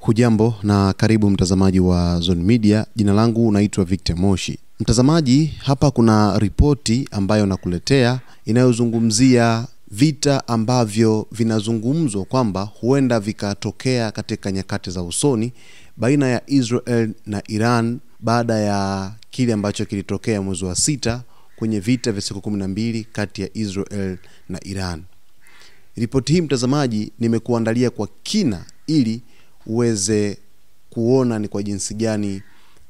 Hujambo na karibu mtazamaji wa Zone Media. Jina langu naitwa Victor Moshi. Mtazamaji, hapa kuna ripoti ambayo nakuletea inayozungumzia vita ambavyo vinazungumzwa kwamba huenda vikatokea katika nyakati za usoni baina ya Israel na Iran baada ya kile ambacho kilitokea mwezi wa 6 kwenye vita vya siku 12 kati ya Israel na Iran. Ripoti hii mtazamaji nimekuandalia kwa kina ili uweze kuona ni kwa jinsi gani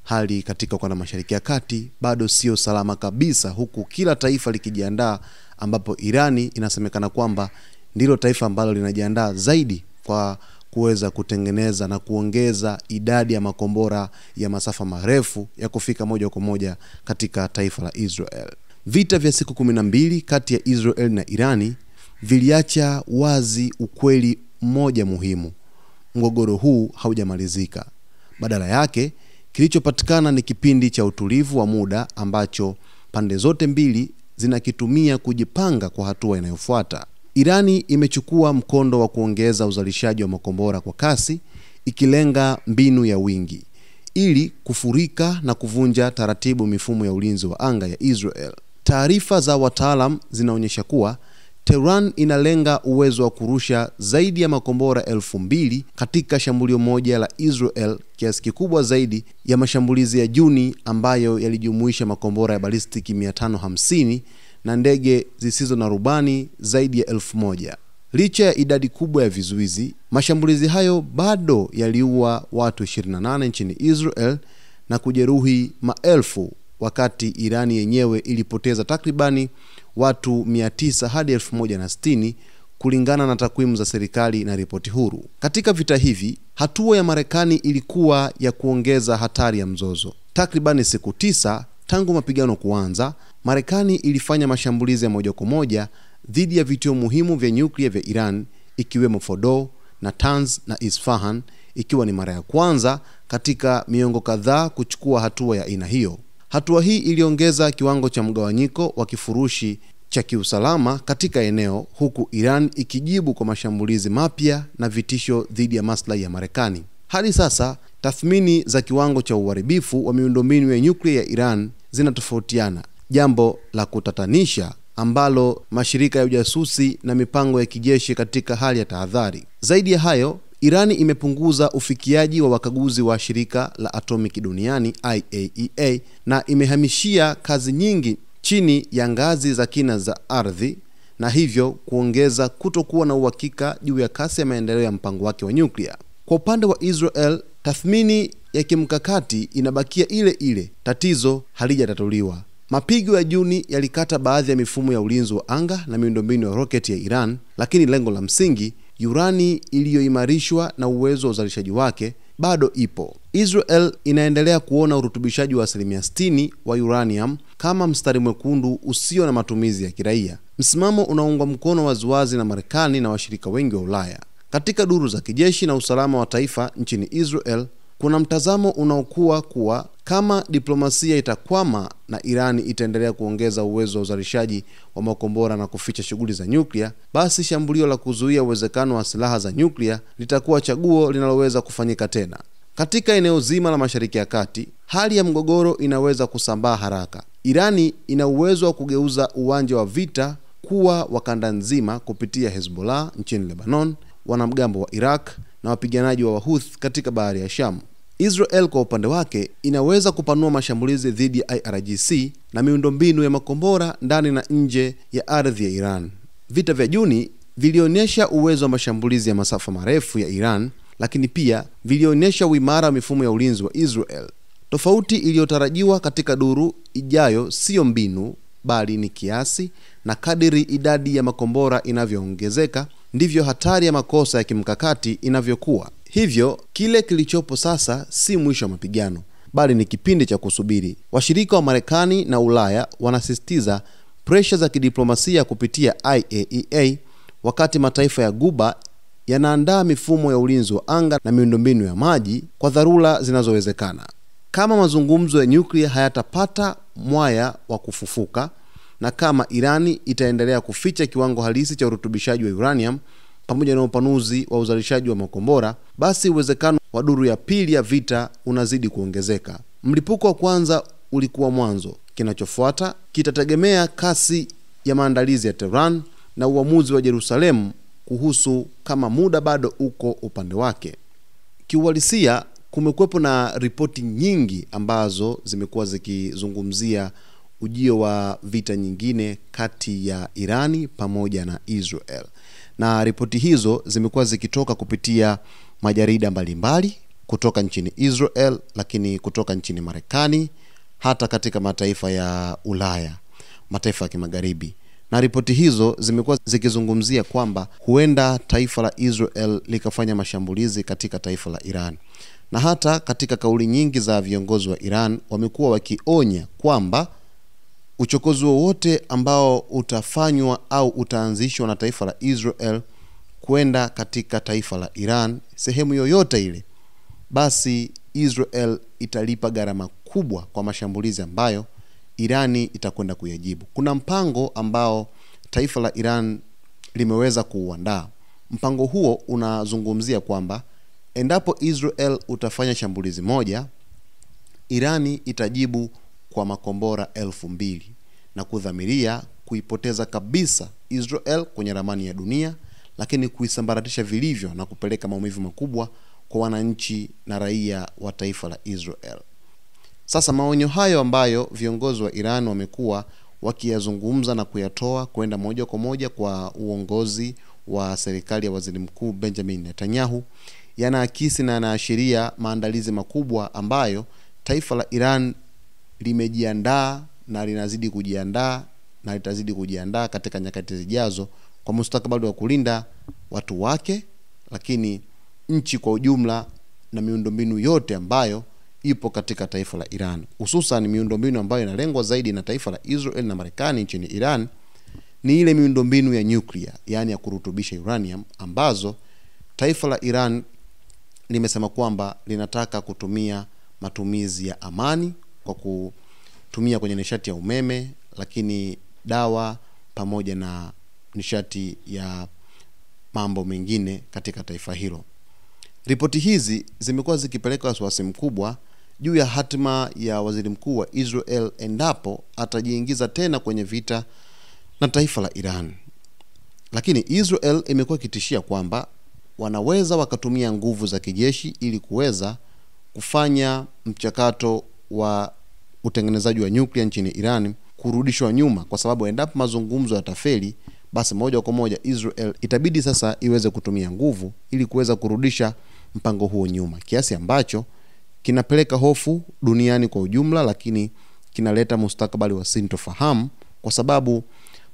hali katika ukanda Mashariki ya Kati bado sio salama kabisa, huku kila taifa likijiandaa, ambapo Irani inasemekana kwamba ndilo taifa ambalo linajiandaa zaidi kwa kuweza kutengeneza na kuongeza idadi ya makombora ya masafa marefu ya kufika moja kwa moja katika taifa la Israel. Vita vya siku 12 kati ya Israel na Irani viliacha wazi ukweli mmoja muhimu: mgogoro huu haujamalizika. Badala yake, kilichopatikana ni kipindi cha utulivu wa muda ambacho pande zote mbili zinakitumia kujipanga kwa hatua inayofuata. Irani imechukua mkondo wa kuongeza uzalishaji wa makombora kwa kasi, ikilenga mbinu ya wingi ili kufurika na kuvunja taratibu mifumo ya ulinzi wa anga ya Israel. Taarifa za wataalam zinaonyesha kuwa Tehran inalenga uwezo wa kurusha zaidi ya makombora 2000 katika shambulio moja la Israel, kiasi kikubwa zaidi ya mashambulizi ya Juni ambayo yalijumuisha makombora ya balistiki 550 na ndege zisizo na rubani zaidi ya 1000. Licha ya idadi kubwa ya vizuizi, mashambulizi hayo bado yaliua watu 28 nchini Israel na kujeruhi maelfu, wakati Irani yenyewe ilipoteza takribani watu 900 hadi 1060 kulingana na takwimu za serikali na ripoti huru. Katika vita hivi, hatua ya Marekani ilikuwa ya kuongeza hatari ya mzozo. Takribani siku 9 tangu mapigano kuanza, Marekani ilifanya mashambulizi ya moja kwa moja dhidi ya vituo muhimu vya nyuklia vya Iran, ikiwemo Fordo, Natanz na Isfahan, ikiwa ni mara ya kwanza katika miongo kadhaa kuchukua hatua ya aina hiyo. Hatua hii iliongeza kiwango cha mgawanyiko wa kifurushi cha kiusalama katika eneo, huku Iran ikijibu kwa mashambulizi mapya na vitisho dhidi ya maslahi ya Marekani. Hadi sasa, tathmini za kiwango cha uharibifu wa miundombinu ya nyuklia ya Iran zinatofautiana, jambo la kutatanisha ambalo mashirika ya ujasusi na mipango ya kijeshi katika hali ya tahadhari. Zaidi ya hayo, Irani imepunguza ufikiaji wa wakaguzi wa shirika la atomiki duniani IAEA na imehamishia kazi nyingi chini ya ngazi za kina za ardhi, na hivyo kuongeza kutokuwa na uhakika juu ya kasi ya maendeleo ya mpango wake wa nyuklia. Kwa upande wa Israel, tathmini ya kimkakati inabakia ile ile, tatizo halijatatuliwa. Mapigo ya Juni yalikata baadhi ya mifumo ya ulinzi wa anga na miundombinu ya roketi ya Iran, lakini lengo la msingi, urani iliyoimarishwa na uwezo wa uzalishaji wake, bado ipo. Israel inaendelea kuona urutubishaji wa 60% wa uranium kama mstari mwekundu usio na matumizi ya kiraia, msimamo unaungwa mkono waziwazi na Marekani na washirika wengi wa Ulaya. Katika duru za kijeshi na usalama wa taifa nchini Israel, kuna mtazamo unaokuwa kuwa kama diplomasia itakwama na Irani itaendelea kuongeza uwezo wa uzalishaji wa makombora na kuficha shughuli za nyuklia, basi shambulio la kuzuia uwezekano wa silaha za nyuklia litakuwa chaguo linaloweza kufanyika tena. Katika eneo zima la Mashariki ya Kati, hali ya mgogoro inaweza kusambaa haraka. Irani ina uwezo wa kugeuza uwanja wa vita kuwa wa kanda nzima kupitia Hezbollah nchini Lebanon, wanamgambo wa Iraq na wapiganaji wa Houthi katika bahari ya Sham. Israel kwa upande wake inaweza kupanua mashambulizi dhidi ya IRGC na miundombinu ya makombora ndani na nje ya ardhi ya Iran. Vita vya Juni vilionyesha uwezo wa mashambulizi ya masafa marefu ya Iran, lakini pia vilionyesha uimara wa mifumo ya ulinzi wa Israel. Tofauti iliyotarajiwa katika duru ijayo sio mbinu, bali ni kiasi, na kadiri idadi ya makombora inavyoongezeka ndivyo hatari ya makosa ya kimkakati inavyokuwa. Hivyo kile kilichopo sasa si mwisho wa mapigano, bali ni kipindi cha kusubiri. Washirika wa Marekani na Ulaya wanasisitiza presha za kidiplomasia kupitia IAEA, wakati mataifa ya Guba yanaandaa mifumo ya ulinzi wa anga na miundombinu ya maji kwa dharura zinazowezekana. Kama mazungumzo ya nyuklia hayatapata mwaya wa kufufuka, na kama Irani itaendelea kuficha kiwango halisi cha urutubishaji wa uranium, pamoja na upanuzi wa uzalishaji wa makombora, basi uwezekano wa duru ya pili ya vita unazidi kuongezeka. Mlipuko wa kwanza ulikuwa mwanzo. Kinachofuata kitategemea kasi ya maandalizi ya Tehran na uamuzi wa Yerusalemu kuhusu kama muda bado uko upande wake. Kiuhalisia, kumekuwepo na ripoti nyingi ambazo zimekuwa zikizungumzia ujio wa vita nyingine kati ya Irani pamoja na Israel. Na ripoti hizo zimekuwa zikitoka kupitia majarida mbalimbali kutoka nchini Israel, lakini kutoka nchini Marekani, hata katika mataifa ya Ulaya, mataifa ya kimagharibi. Na ripoti hizo zimekuwa zikizungumzia kwamba huenda taifa la Israel likafanya mashambulizi katika taifa la Iran. Na hata katika kauli nyingi za viongozi wa Iran wamekuwa wakionya kwamba uchokozi wowote ambao utafanywa au utaanzishwa na taifa la Israel kwenda katika taifa la Iran, sehemu yoyote ile, basi Israel italipa gharama kubwa kwa mashambulizi ambayo Irani itakwenda kuyajibu. Kuna mpango ambao taifa la Iran limeweza kuuandaa. Mpango huo unazungumzia kwamba endapo Israel utafanya shambulizi moja, Irani itajibu kwa makombora 2000 na kudhamiria kuipoteza kabisa Israel kwenye ramani ya dunia, lakini kuisambaratisha vilivyo na kupeleka maumivu makubwa kwa wananchi na raia wa taifa la Israel. Sasa maonyo hayo ambayo viongozi wa Iran wamekuwa wakiyazungumza na kuyatoa kwenda moja kwa moja kwa uongozi wa serikali ya Waziri Mkuu Benjamin Netanyahu yanaakisi na yanaashiria maandalizi makubwa ambayo taifa la Iran limejiandaa na linazidi kujiandaa na litazidi kujiandaa katika nyakati zijazo kwa mustakabali wa kulinda watu wake, lakini nchi kwa ujumla na miundombinu yote ambayo ipo katika taifa la Iran. Hususan miundombinu ambayo inalengwa zaidi na taifa la Israel na Marekani nchini Iran ni ile miundombinu ya nuclear, yani ya kurutubisha uranium, ambazo taifa la Iran limesema kwamba linataka kutumia matumizi ya amani kwa kutumia kwenye nishati ya umeme, lakini dawa pamoja na nishati ya mambo mengine katika taifa hilo. Ripoti hizi zimekuwa zikipeleka wasiwasi mkubwa juu ya hatima ya waziri mkuu wa Israel endapo atajiingiza tena kwenye vita na taifa la Iran. Lakini Israel imekuwa ikitishia kwamba wanaweza wakatumia nguvu za kijeshi ili kuweza kufanya mchakato wa utengenezaji wa nyuklia nchini Iran kurudishwa nyuma, kwa sababu endapo mazungumzo yatafeli, basi moja kwa moja Israel itabidi sasa iweze kutumia nguvu ili kuweza kurudisha mpango huo nyuma, kiasi ambacho kinapeleka hofu duniani kwa ujumla, lakini kinaleta mustakabali wa sintofahamu, kwa sababu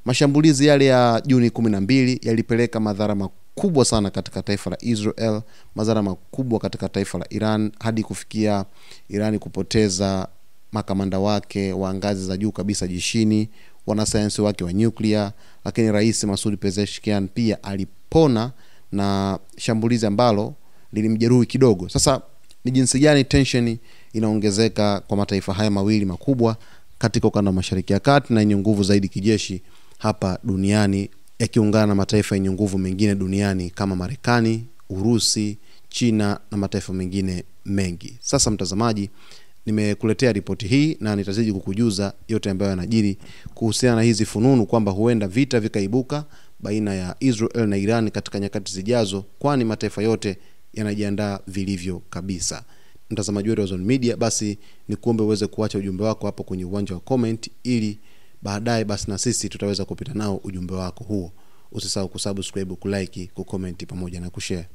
mashambulizi yale ya Juni 12 yalipeleka madhara makubwa sana katika taifa la Israel, madhara makubwa katika taifa la Iran, hadi kufikia Irani kupoteza makamanda wake wa ngazi za juu kabisa jeshini, wanasayansi wake wa nyuklia, lakini Rais Masoud Pezeshkian pia alipona na shambulizi ambalo lilimjeruhi kidogo. Sasa ni jinsi gani tension inaongezeka kwa mataifa haya mawili makubwa katika ukanda wa Mashariki ya Kati na yenye nguvu zaidi kijeshi hapa duniani, yakiungana na mataifa yenye nguvu mengine duniani kama Marekani, Urusi, China na mataifa mengine mengi. Sasa mtazamaji, nimekuletea ripoti hii na nitazidi kukujuza yote ambayo yanajiri kuhusiana na hizi fununu kwamba huenda vita vikaibuka baina ya Israel na Iran katika nyakati zijazo, kwani mataifa yote yanajiandaa vilivyo kabisa. Mtazamaji wetu wa Zone Media, basi ni kuombe uweze kuacha ujumbe wako hapo kwenye uwanja wa comment, ili baadaye basi na sisi tutaweza kupita nao ujumbe wako huo. Usisahau kusubscribe, kulike, kucomment pamoja na kushare.